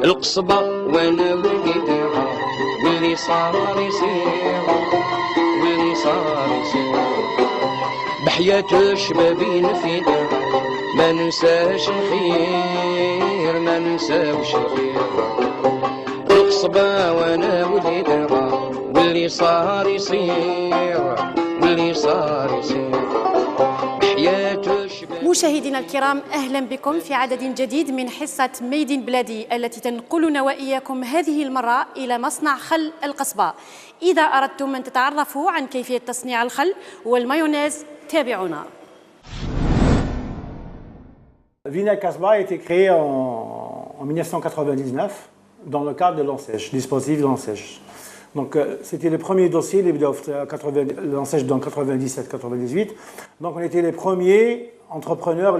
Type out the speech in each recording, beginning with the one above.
القصبة وانا وليدها واللي صار يصير واللي صار يصير بحياة شبابين فينا ما ننساش الخير ما ننساوش الخير القصبة وانا وليدها واللي صار يصير واللي صار يصير بحياة شبابين. مشاهدينا الكرام، أهلا بكم في عدد جديد من حصة ميدين بلادي التي تنقلنا وإياكم هذه المرة إلى مصنع خل القصبة. إذا أردتم أن تتعرفوا عن كيفية تصنيع الخل والمايونيز تابعونا. Vinaigre Casbah a été créé en 1999 dans le cadre de l'ensèche, dispositif d'ensèche. Donc c'était le premier dossier, l'ensèche dans 97-98. Donc on était les premiers entrepreneurs,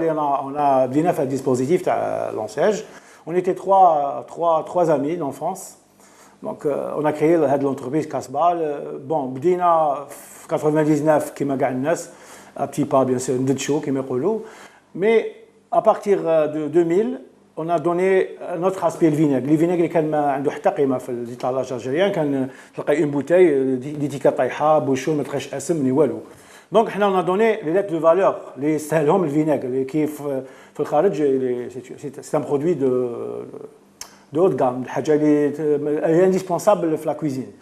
on a bien fait le dispositif de l'ensèche. On était trois amis d'enfance. Donc on a créé l'entreprise Casbah. Bon, بدينا في 99 كما كاع الناس, à petit pas bien sûr, ندشو كما يقولوا. Mais à partir de 2000, on a donné un autre aspect le vinaigre. Le vinaigre كان ما عنده حتى قيمه في l'étalage algérien, كان تلقى une bouteille ديتيكا طايحه بوشون ما تلقاش اسم ني والو. Donc on a donné les lettres de valeur اللي يستاهلهم الفينيغر اللي كيف في الخارج c'est un produit de haut de gamme, الحاجه اللي indispensable في la cuisine.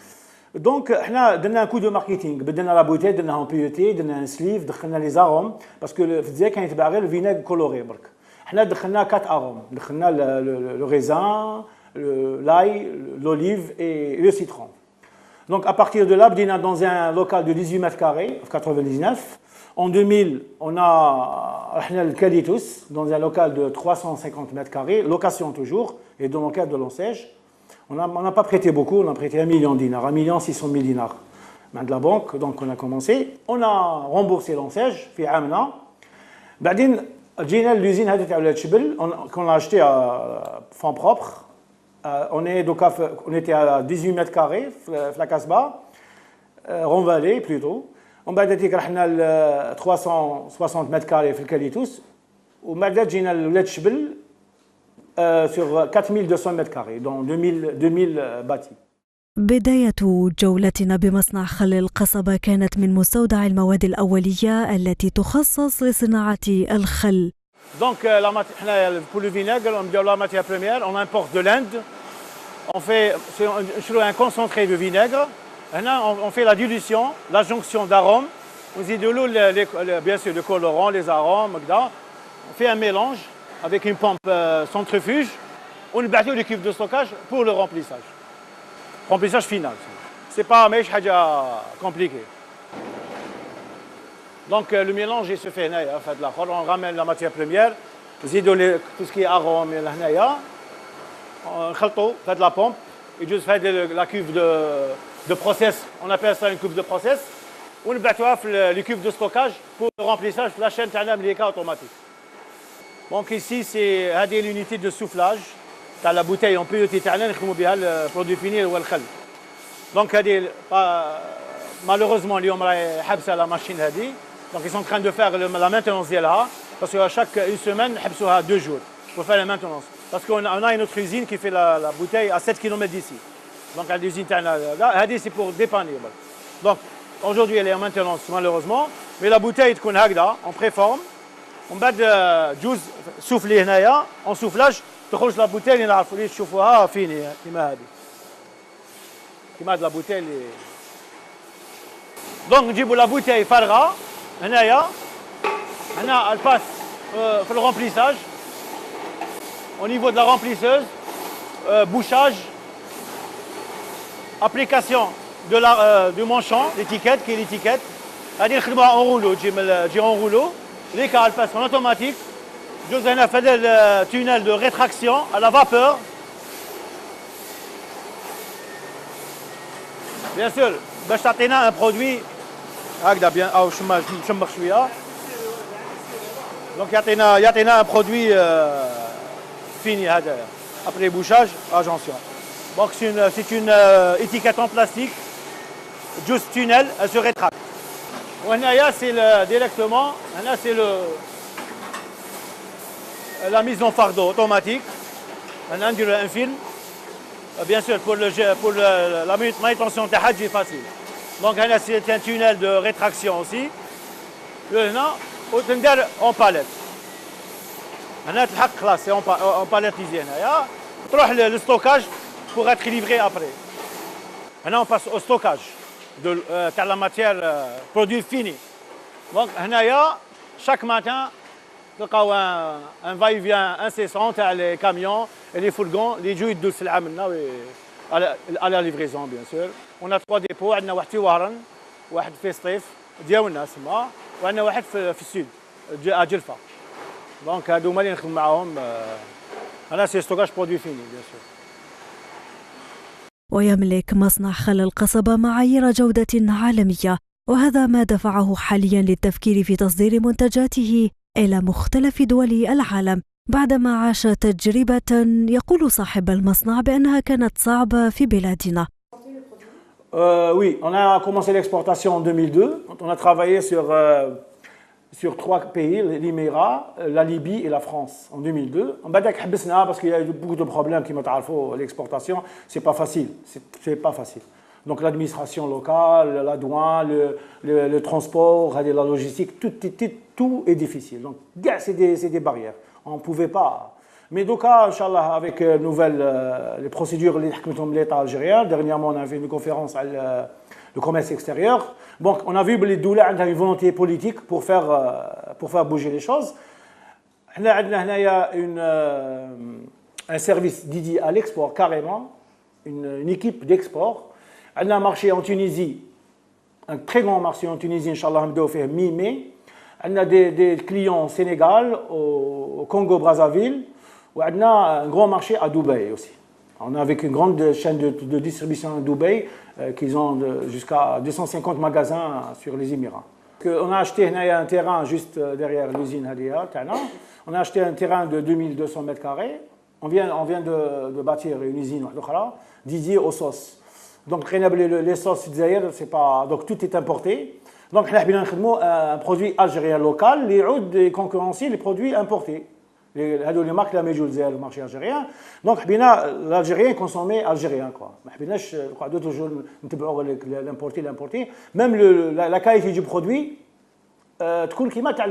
Donc احنا درنا un coup de marketing, بدلنا لا بوتي, درناها en PET, درنا un sleeve, دخلنا les arômes parce que في الجزائر كان يتباع غير الفينيغر كولوري برك. احنا دخلنا 4 arômes, دخلنا le raisin, l'ail, l'olive et le citron. Donc à partir de là, بدينا dans un local de 18 mètres carrés en 99. En 2000, on a احنا الكاليتوس dans un local de 350 mètres carrés, location toujours, et dans le cadre de l'ensèche. On n'a pas prêté beaucoup, on a prêté 1 million de dinars, 1 600 000 dinars de la banque, donc on a commencé. On a remboursé l'ensèche, في عامنا. بعدين جينا l'usine هذه تاع ولاد شبل, qu'on a acheté à fonds propres. On était à 18 mètres carrés, la Casbah, Ronvalet plutôt. On a été à 360 mètres carrés في الكاليتوس. وبعد جينا لولاد شبل sur 4200 mètres carrés, dans 2000 bâtis. بداية جولتنا بمصنع خل القصبة كانت من مستودع المواد الأولية التي تخصص لصناعة الخل. Donc pour le vinaigre, on met la matière première, on importe de l'Inde. On fait un concentré de vinaigre. On fait la dilution, la jonction d'arômes. On dit de l'eau, bien sûr, le colorant, les arômes. On fait un mélange avec une pompe centrifuge. On met les cuves de stockage pour le remplissage. Remplissage final. Ce n'est pas compliqué. Donc le mélange il se fait on ramène la matière première, tout ce qui est arôme, on fait de la pompe, et juste fait la cuve de process, on appelle ça une cuve de process. On met les cuves de stockage pour le remplissage de la chaîne automatique. Donc ici c'est l'unité de soufflage, la bouteille on peut utiliser le produit fini ou le khal. Donc malheureusement اليوم راهي حابسه la machine هذه. Donc ils sont en train de faire la maintenance ديالها, parce qu'à chaque une semaine نحبسوها 2 jours pour faire la maintenance. Parce qu'on a une autre usine qui fait la bouteille à 7 km d'ici. Donc l'usine تاعنا هذه c'est pour dépanner. Donc aujourd'hui elle est en maintenance malheureusement, mais la bouteille تكون هكذا en préforme. ومن بعد جوز سوفلي هنايا en soufflage تخرج لا بوتيل اللي نعرفوا اللي تشوفوها فيني كيما هذه. كيما هاد لا بوتيل. دونك نجيبوا لا بوتيل فارغه هنايا. هنا الباس في الرomplissage. Au niveau de la remplisseuse, bouchage, application du manchon, l'étiquette qui est l'étiquette. هذه نخدموها en rouleau, تجي en rouleau. Les cas passe en automatique. Nous avons fait le tunnel de rétraction à la vapeur. Bien sûr, باش تعطينا un produit هكذا bien او نشمخ شويه. Donc يعطينا un produit fini هذا après bouchage agencion. Donc c'est une étiquette en plastique. Juste tunnel, elle se rétracte. وهنايا c'est directement, هنا c'est la mise en fardeau automatique. On a un film Bien sûr, pour la manutention de Hadji facile. Donc, c'est un tunnel de rétraction aussi. Là, en palette. C'est en palettisé. Le stockage pour être livré après. Maintenant, on passe au stockage de la matière, produit fini. Donc, chaque matin, un va-et-vient incessant les camions et les fourgons, les jouets de à la livraison, bien sûr. On a 3 dépôts, on a un في وهران, واحد في سطيف ديالنا سما, وعندنا واحد في السود à جلفة. Donc, هادو هما اللي نخدم معاهم. أنا سي ستوكاج برودوي فيني, bien sûr. ويملك مصنع خل القصبة معايير جودة عالمية، وهذا ما دفعه حاليا للتفكير في تصدير منتجاته إلى مختلف دول العالم بعدما عاش تجربة يقول صاحب المصنع بأنها كانت صعبة في بلادنا. Oui, on a commencé l'exportation en 2002. On a travaillé sur 3 pays, l'Émirat, la Libye et la France en 2002. On a حبسنا parce qu'il y a eu beaucoup de problèmes qui m'ont l'exportation, c'est pas facile, c'est pas facile. Donc l'administration locale, la douane, le transport, la logistique, tout est difficile. Donc c'est des barrières. On ne pouvait pas. Mais donc, Inch'Allah, avec les procédures de l'État algérien, dernièrement on a fait une conférence sur le commerce extérieur. Donc on a vu que les douleurs ont une volonté politique pour faire bouger les choses. On a un service dédié à l'export carrément, une équipe d'export. On a un marché en Tunisie, un très grand marché en Tunisie, Inch'Allah, on a fait mi-mai. On a des clients au Sénégal, au Congo-Brazzaville. On a un grand marché à Dubaï aussi. On a avec une grande chaîne de distribution à Dubaï qui ont jusqu'à 250 magasins sur les Émirats. On a acheté un terrain juste derrière l'usine Hadia. On a acheté un terrain de 2200 mètres carrés. On vient de bâtir une usine dédiée aux sauces. Donc les sauces c'est pas, donc tout est importé. Donc on a un produit algérien local qui concurrence les produits importés. Les marques la le marché algérien. Donc l'Algérien consommé algérien quoi. toujours l'importer. Même la qualité du produit تكون كيما تاع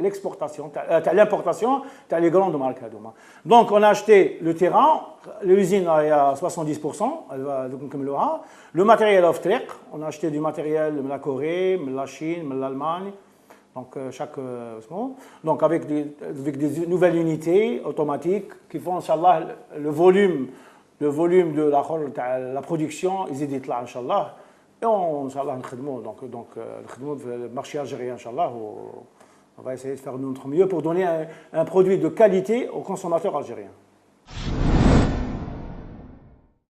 l'exportation, تاع l'importation تاع les grandes marques هذوما. Donc on a acheté le terrain, l'usine est à 70%, elle va نكملوها. Le matériel في الطريق, on a acheté du matériel de la Corée, de la Chine, de l'Allemagne. Donc donc avec des nouvelles unités automatiques qui font inchallah le volume de la production ils يزيد يطلع inchallah. Et on le marché algérien, Inch'Allah, on va essayer de faire notre mieux pour donner un produit de qualité aux consommateurs algériens.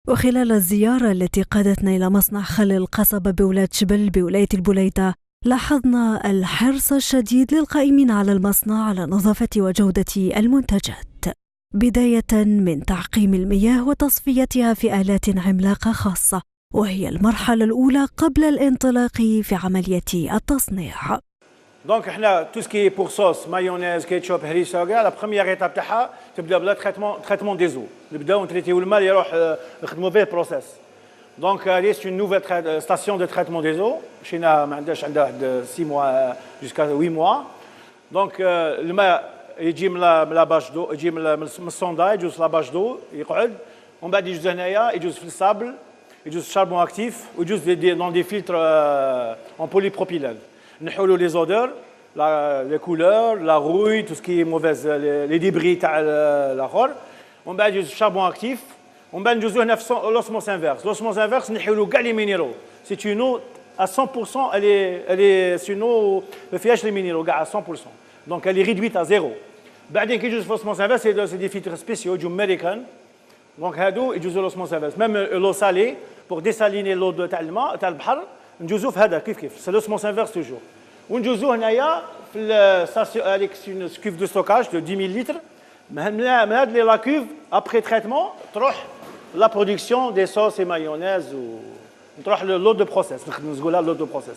وخلال الزيارة التي قادتنا إلى مصنع خل القصبة بولاد شبل بولاية البليدة لاحظنا الحرص الشديد للقائمين على المصنع على نظافة وجودة المنتجات، بداية من تعقيم المياه وتصفيتها في آلات عملاقة خاصة، وهي المرحلة الأولى قبل الانطلاق في عملية التصنيع. Donc احنا tout ce qui est pour sauce, mayonnaise, ketchup, هريسة la première étape تاعها تبدا بلا traitement des eaux. نبداو نتريتيو الماء اللي يروح نخدموا به البروسيس. Donc c'est une nouvelle station de traitement des eaux. مشينا ما عندها 6 mois jusqu'à 8 mois. Donc الماء يجي من لا باش دو، يجي من الصوندا يجوز لا باش دو يقعد، ومن بعد يجوز هنايا يجوز في الصابل. Il y a du charbon actif ou juste dans des filtres en polypropylène. Nous avons les odeurs, les couleurs, la rouille, tout ce qui est mauvais, les débris de la rôle. On a du charbon actif. On a l'osmose inverse. L'osmose inverse, nous avons les minéraux. C'est une eau à 100%, elle est une eau, le fiage les minéraux, à 100%. Donc elle est réduite à zéro. L'osmose inverse, c'est des filtres spéciaux, du américain. Donc, il y a l'osmose inverse. Même l'eau salée, pour dessaliner l'eau de l'eau, c'est l'osmose inverse toujours. On a une cuve de stockage de 10 000 litres. La cuve, après traitement, la production des sauces et mayonnaise ou l'eau de process. L'eau de process.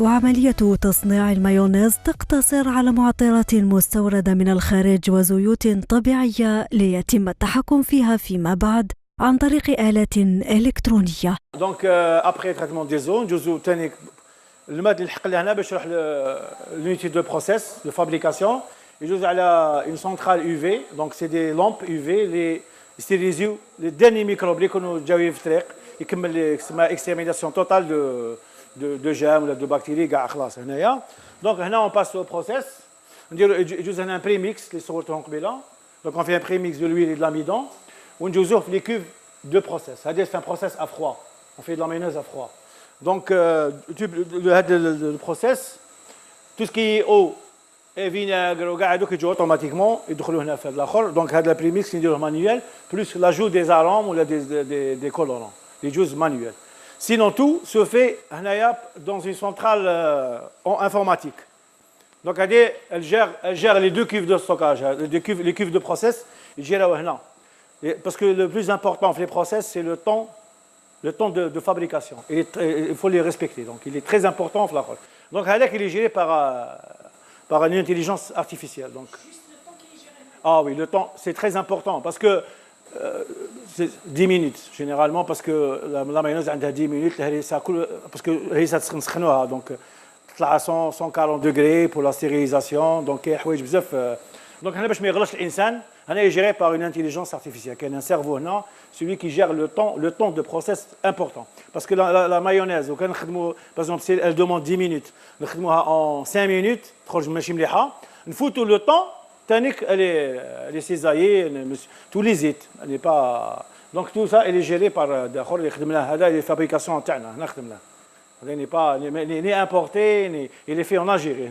وعملية تصنيع المايونيز تقتصر على معطرات مستوردة من الخارج وزيوت طبيعية ليتم التحكم فيها فيما بعد عن طريق آلة إلكترونية. دونك ابري تريتمون دي زون جوزو ثاني الماده اللي حق لهنا باش يروح لونيتي دو بروسيس دو فابريكاسيون يجوز على اون سونترال يو في دونك سي دي لامب يو في اللي يستيريزيو لي داني ميكروب اللي يكونوا جاويين في الطريق يكمل اسمها اكسترميناسيون توتال دو جام ولا دو بكتيري كاع خلاص هنايا. دونك هنا اون باس لو بروسيس نديرو يجوز هنا ان بريميكس اللي صورتهم قبيله دونك اون في ان بريميكس دو لويل اي دو لاميدون ونجوزوه في لي كوف دو بروسيس. هذا سي ان بروسيس ا فروid اون في دو لا مايونيز ا فروid. Donc, le process, tout ce qui est eau et vinaigre, ils automatiquement, ils entrent donc, le prémix, c'est manuel, plus l'ajout des arômes ou des colorants, les jus manuels. Sinon, tout se fait dans une centrale informatique. Donc, elle gère les deux cuves de stockage, les cuves de process, ils gèrent là. Parce que le plus important dans les process, c'est le temps de fabrication. Il faut les respecter. Donc, il est très important. Donc, il est géré par une intelligence artificielle. Donc, juste le temps qu'il est géré. Ah oui, le temps, c'est très important parce que c'est 10 minutes généralement parce que la mayonnaise a 10 minutes parce que ça se donc à 140 degrés pour la stérilisation. Donc, donc, باش ما يغلطش الانسان هنا est géré par une intelligence artificielle. Il y a un cerveau là, celui qui gère le temps de process important. Parce que la mayonnaise, par exemple, si elle demande 10 minutes, nous en 5 minutes, nous foutons le temps, elle est cisaillée, tous les zits, elle n'est pas. Donc tout ça, elle est géré par les fabrications internes. Elle n'est pas ni importée, il est fait en Algérie.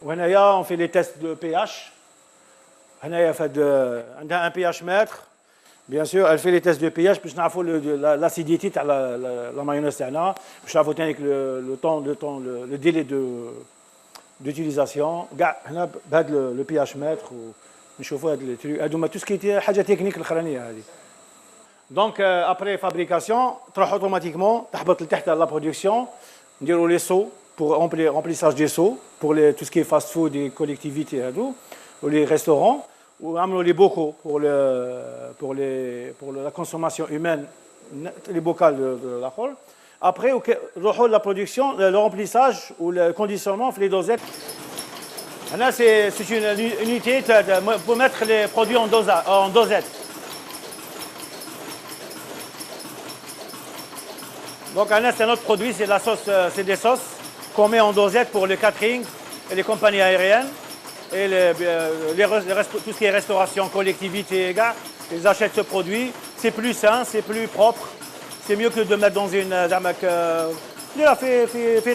On fait les tests de pH. Elle a un pH mètre. Bien sûr, elle fait les tests de pH pour savoir l'acidité de la mayonnaise. Pour savoir le délai d'utilisation. Le pH mètre. Tout ce qui est technique. Donc, après fabrication, automatiquement, la production, on les seaux pour remplissage des seaux, pour tout ce qui est fast-food et collectivités, ou les restaurants, ou les bocaux pour la consommation humaine, les bocaux de la colle. Après, la production, le remplissage ou le conditionnement, les dosettes. Là, c'est une unité pour mettre les produits en dosette. Donc, c'est un autre produit, c'est la sauce, c'est des sauces qu'on met en dosette pour le catering et les compagnies aériennes. Et tout ce qui est restauration, collectivité, ils achètent ce produit. C'est plus sain, c'est plus propre. C'est mieux que de mettre dans une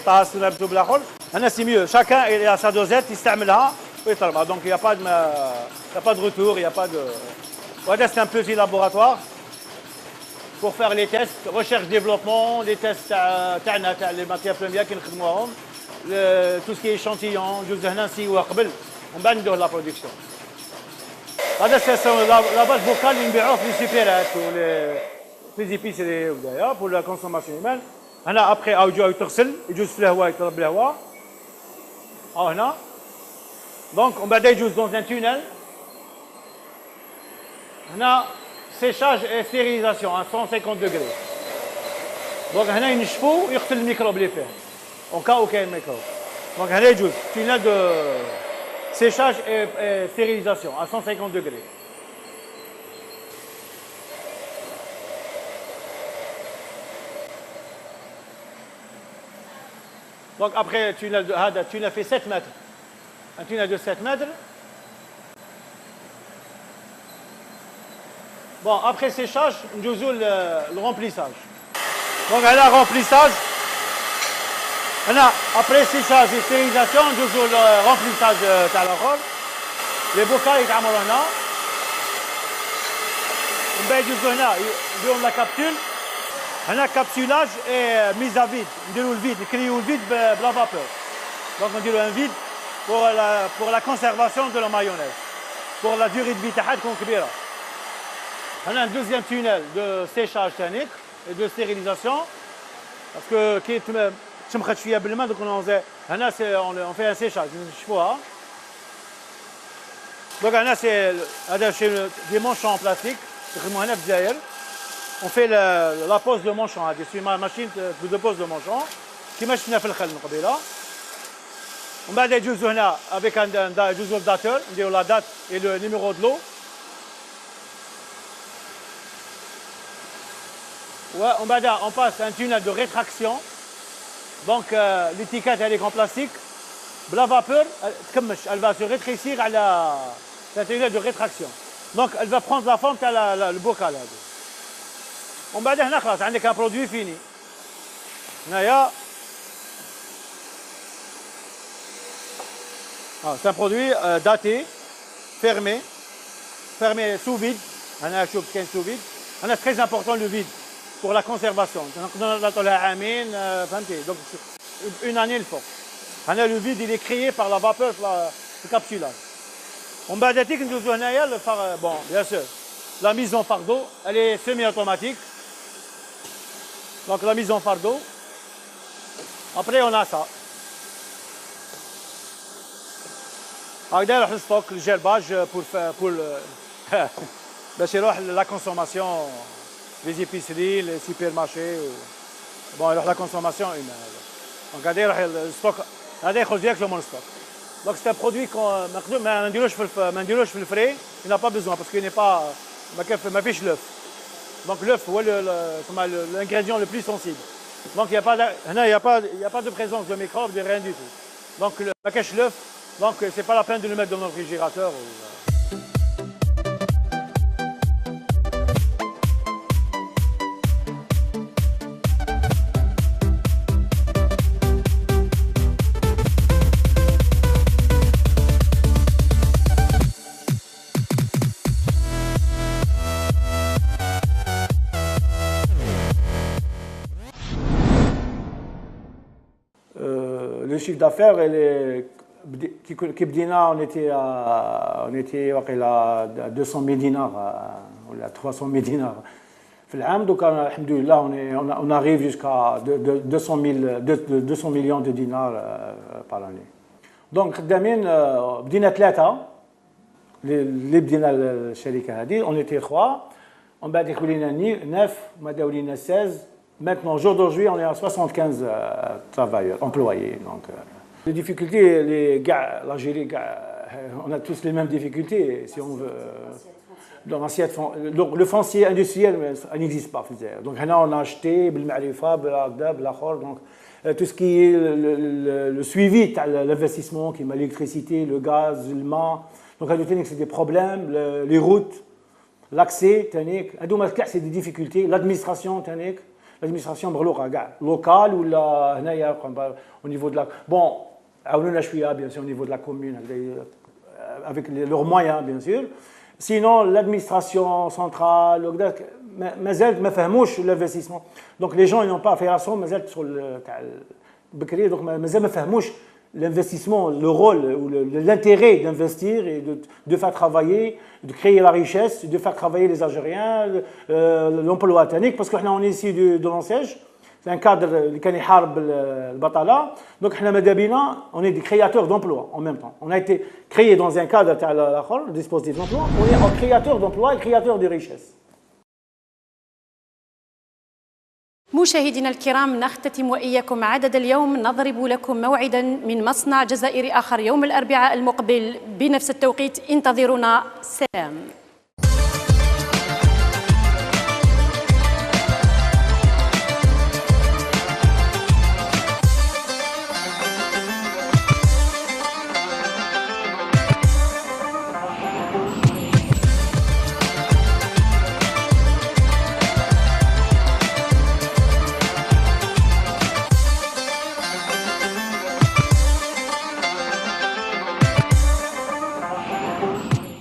tasse. C'est mieux. Chacun a sa dosette, il s'amènera. Donc il n'y a pas de retour, il n'y a pas de. C'est un petit laboratoire pour faire les tests, recherche-développement, les tests les matières premières qui nous tout ce qui est échantillon, on va de la production. C'est la base vocale qui est في السوبرات ou les épiceries pour la consommation humaine. Après, il تغسل يجوز في الهواء يطلب الهواء. هنا. Donc, on va يجوز dans un tunnel. هنا séchage et stérilisation à 150 degrés. Donc, هنا ينشفوا ويقتل الميكروب اللي فيه. En cas où il y a un microbe. Donc, il y a un tunnel de séchage et stérilisation à 150 degrés. Donc, après, le tunnel fait 7 mètres. Un tunnel de 7 mètres. Bon, après séchage, nous avons le remplissage. Donc, il y a le remplissage. Après séchage et stérilisation, nous avons le remplissage de la colle. Les bocaux, ils sont là. On va utiliser la capsule. On a capsulage et mise à vide. On dit le vide, créer le vide de la vapeur. Donc on dit un vide pour la conservation de la mayonnaise. Pour la durée de vie, on a un deuxième tunnel de séchage thermique et de stérilisation. باسكو كي تمخت فيها بالماء دوك هنا اون في ان سيشاج نشوفوها. دونك هنا هذا شي دي مونشون ان بلاستيك يخدموا هنا في الجزائر. On fait la pose de manchon, c'est une machine de pose de manchon كيما شفنا في الخل من قبيله. ومن بعد يجوزوا هنا avec يجوزوا الداتور نديروا لا دات et le numéro de l'eau. ومن بعد on passe un tunnel de rétraction. Donc l'étiquette elle est en plastique. La vapeur elle va se rétrécir à un tunnel de rétraction. Donc elle va prendre la forme de le bocal. ومن بعد هنا خلاص عندك ان برودوي فيني. هنايا c'est un produit daté, fermé sous vide. هنا شوف كاين sous vide. هنا très important le vide pour la conservation. نقدروا نعطوا لها عامين فهمتي. Donc une année الفوق. هنا le vide il est créé par la vapeur le capsulage. ومن بعد تيك ندوزو هنايا bon bien sûr la mise en fardeau elle est semi-automatique. Donc la mise en fardeau. Après on a ça. هكذا يروح الستوك الجرباج pour باش يروح la consommation les épiceries les supermarchés bon يروح la consommation humaine. Donc هذا يروح الستوك هذا يخرج ديريكتومون من الستوك. Donc c'est un produit qu'on ما نديروش في الفري. Il n'a pas besoin parce qu'il n'est pas ما فيش l'œuf. Donc l'œuf c'est l'ingrédient le plus sensible. Donc il n'y a pas de présence de microbes, de rien du tout. Donc la cache l'œuf, donc c'est pas la peine de le mettre dans le réfrigérateur. Le chiffre d'affaires, qui بدينا on était à 200 000 dinars ou 300 000 dinars في العام. Donc alhamdoulilah on arrive jusqu'à 200 millions de dinars par année. Donc خدامين بدينا 3 اللي بدينا الشركه هذه on était 3. ومن بعد يكون لنا 9 وما داو لنا 16. Maintenant, au jour d'aujourd'hui, on est à 75 travailleurs, employés. Donc, les difficultés, l'Algérie, on a tous les mêmes difficultés, si on veut. Dans l'assiette, le foncier industriel, ça n'existe pas. Donc, là, on a acheté, donc, tout ce qui est le suivi de l'investissement, qui est l'électricité, le gaz, le mât. Donc, c'est des problèmes, les routes, l'accès, c'est des difficultés, l'administration, l'administration locale ou au niveau de la... Bon, bien sûr, au niveau de la commune, avec leurs moyens, bien sûr. Sinon, l'administration centrale, l'investissement. Donc, les gens n'ont pas fait attention, sur le... Donc, l'investissement, le rôle ou l'intérêt d'investir et de faire travailler, de créer la richesse, de faire travailler les Algériens, l'emploi ethnique, parce qu'on est ici de l'Ansège, c'est un cadre qui est le Batala, donc on est des créateurs d'emplois en même temps. On a été créé dans un cadre de dispositif d'emploi, on est un créateur d'emplois et créateur de richesse. مشاهدينا الكرام، نختتم وإياكم عدد اليوم، نضرب لكم موعدا من مصنع جزائري آخر يوم الأربعاء المقبل بنفس التوقيت. انتظرونا. سلام.